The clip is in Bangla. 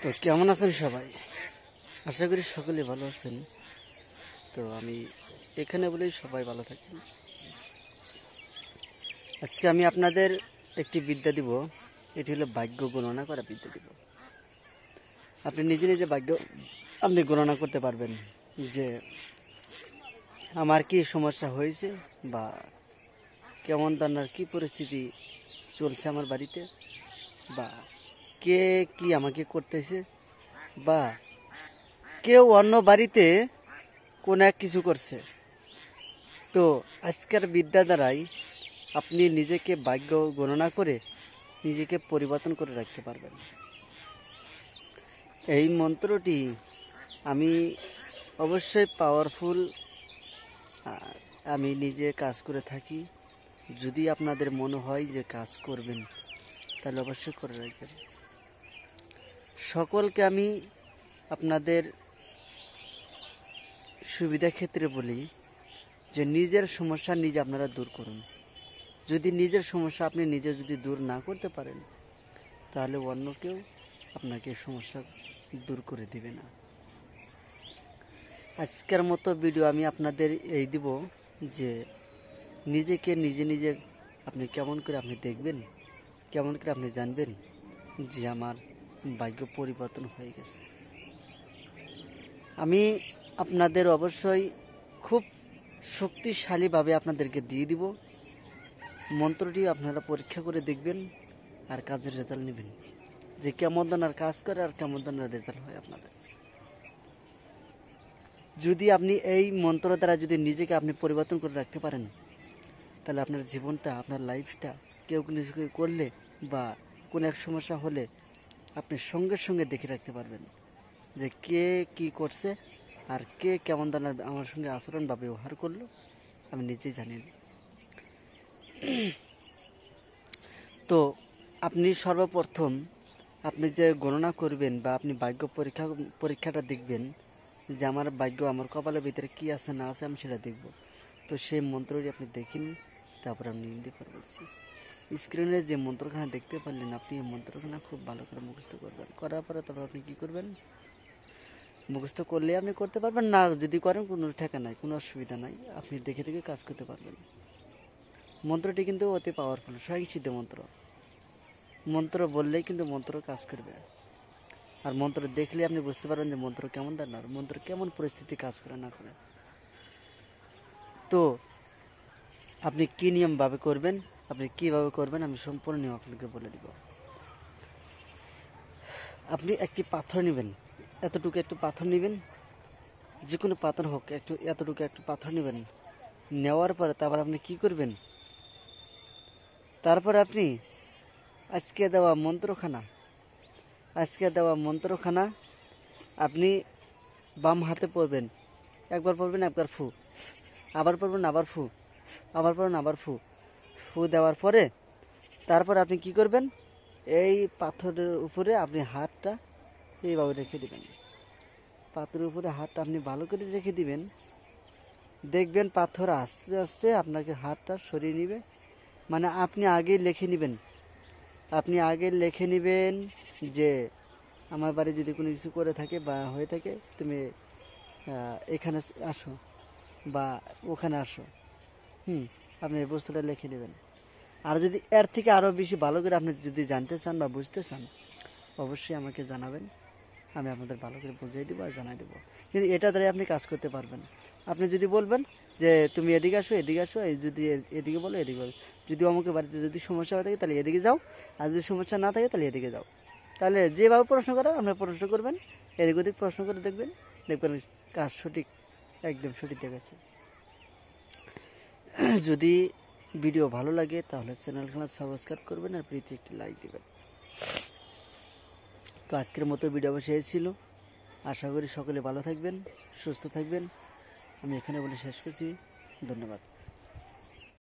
তো কেমন আছেন সবাই? আশা করি সকলে ভালো আছেন। তো আমি এখানে বলেই সবাই ভালো থাকেন। আজকে আমি আপনাদের একটি বিদ্যা দিব। এটি হলো ভাগ্য গণনা করা বিদ্যা দিব। আপনি নিজে নিজে ভাগ্য আপনি গণনা করতে পারবেন যে আমার কি সমস্যা হয়েছে বা কেমন ধরনের কি পরিস্থিতি চলছে আমার বাড়িতে, বা কে কি আমাকে করতেছে, বা কেউ অন্য বাড়িতে কোন এক কিছু করছে। তো আজকের বিদ্যা দ্বারাই আপনি নিজেকে ভাগ্য গণনা করে নিজেকে পরিবর্তন করে রাখতে পারবেন। এই মন্ত্রটি আমি অবশ্যই পাওয়ারফুল, আমি নিজে কাজ করে থাকি। যদি আপনাদের মনে হয় যে কাজ করবেন তাহলে অবশ্যই করে রাখবেন। সকলকে আমি আপনাদের সুবিধা ক্ষেত্রে বলি যে নিজের সমস্যা নিজে আপনারা দূর করুন। যদি নিজের সমস্যা আপনি নিজে যদি দূর না করতে পারেন তাহলে অন্য কেউ আপনাকে সমস্যা দূর করে দিবে না। আজকের মতো ভিডিও আমি আপনাদের এই দিব যে নিজেকে নিজে নিজে আপনি কেমন করে আপনি দেখবেন, কেমন করে আপনি জানবেন যে আমার ভাগ্য পরিবর্তন হয়ে গেছে। আমি আপনাদের অবশ্যই খুব শক্তিশালীভাবে আপনাদেরকে দিয়ে দিব। মন্ত্রটি আপনারা পরীক্ষা করে দেখবেন আর কাজের রেজাল্ট নেবেন যে কেমন ধরনের কাজ করে আর কেমন ধরনের রেজাল্ট হয় আপনাদের। যদি আপনি এই মন্ত্র দ্বারা যদি নিজেকে আপনি পরিবর্তন করে রাখতে পারেন তাহলে আপনার জীবনটা, আপনার লাইফটা কেউ কিছু করলে বা কোনো এক সমস্যা হলে আপনি সঙ্গে সঙ্গে দেখে রাখতে পারবেন যে কে কি করছে আর কে কেমন ধরনের আমার সঙ্গে আচরণ বা ব্যবহার করলো, আমি নিজেই জানি না। তো আপনি সর্বপ্রথম আপনি যে গণনা করবেন বা আপনি ভাগ্য পরীক্ষাটা দেখবেন যে আমার ভাগ্য, আমার কপালের ভিতরে কি আছে না আছে আমি সেটা দেখব। তো সেই মন্ত্রটি আপনি দেখিনি, তারপর আমি হিন্দি করে বলছি। স্ক্রিনে যে মন্ত্রখানা দেখতে পারলেন, আপনি এই মন্ত্রখানা খুব ভালো করে মুখস্থ করবেন। করার পরে তারপর আপনি কি করবেন, মুখস্থ করলে আপনি করতে পারবেন, না যদি করেন কোনো ঠেকা নাই, কোনো অসুবিধা নাই, আপনি দেখে দেখে কাজ করতে পারবেন। মন্ত্রটি কিন্তু অতি পাওয়ারফুল, স্বয়ংসিদ্ধ মন্ত্র। মন্ত্র বললেই কিন্তু মন্ত্র কাজ করবে। আর মন্ত্র দেখলে আপনি বুঝতে পারবেন যে মন্ত্র কেমন ধরনের, মন্ত্র কেমন পরিস্থিতি কাজ করে না করে। তো আপনি কি নিয়মভাবে করবেন, আপনি কিভাবে করবেন, আমি সম্পূর্ণ নিয়ম আপনাকে বলে দিব। আপনি একটি পাথর নেবেন, এতটুকু একটু পাথর নেবেন, যে কোনো পাথর হোক, একটু এতটুকু একটু পাথর নেবেন। নেওয়ার পরে তারপর আপনি কি করবেন, তারপর আপনি আজকে দেওয়া মন্ত্রখানা আপনি বাম হাতে পড়বেন। একবার পড়বেন, একবার ফু, আবার পড়বেন, আবার ফু, আবার পড়বেন, আবার ফু। ফু দেওয়ার পরে তারপর আপনি কি করবেন, এই পাথরের উপরে আপনি হাতটা এইভাবে রেখে দিবেন। পাথরের উপরে হাতটা আপনি ভালো করে রেখে দিবেন। দেখবেন পাথর আস্তে আস্তে আপনাকে হাতটা সরিয়ে নিবে। মানে আপনি আগে লিখে নেবেন যে আমার বাড়ি যদি কোনো কিছু করে থাকে বা হয়ে থাকে, তুমি এখানে আসো বা ওখানে আসো। আপনি এই বস্তুটা লিখে নেবেন। আর যদি এর থেকে আরও বেশি ভালো করে আপনি যদি জানতে চান বা বুঝতে চান, অবশ্যই আমাকে জানাবেন, আমি আপনাদের ভালো করে বুঝিয়ে দেবো আর জানাই দেবো। কিন্তু এটা দ্বারাই আপনি কাজ করতে পারবেন। আপনি যদি বলবেন যে তুমি এদিকে আসো, এই যদি এদিকে বলো, এদিকে বলো, যদি অমুকের বাড়িতে যদি সমস্যা হয়ে থাকে তাহলে এদিকে যাও, আর যদি সমস্যা না থাকে তাহলে এদিকে যাও। তাহলে যেভাবে প্রশ্ন করার আপনি প্রশ্ন করবেন, এদিক ওদিক প্রশ্ন করে দেখবেন কাজ সঠিক, একদম সঠিক দেখাচ্ছে। যদি ভিডিও ভালো লাগে তাহলে চ্যানেলখানা সাবস্ক্রাইব করবেন আর প্রীতি একটি লাইক দেবেন। তো আজকের মতো ভিডিও শেষ ছিল। আশা করি সকলে ভালো থাকবেন, সুস্থ থাকবেন। আমি এখানে বলে শেষ করছি। ধন্যবাদ।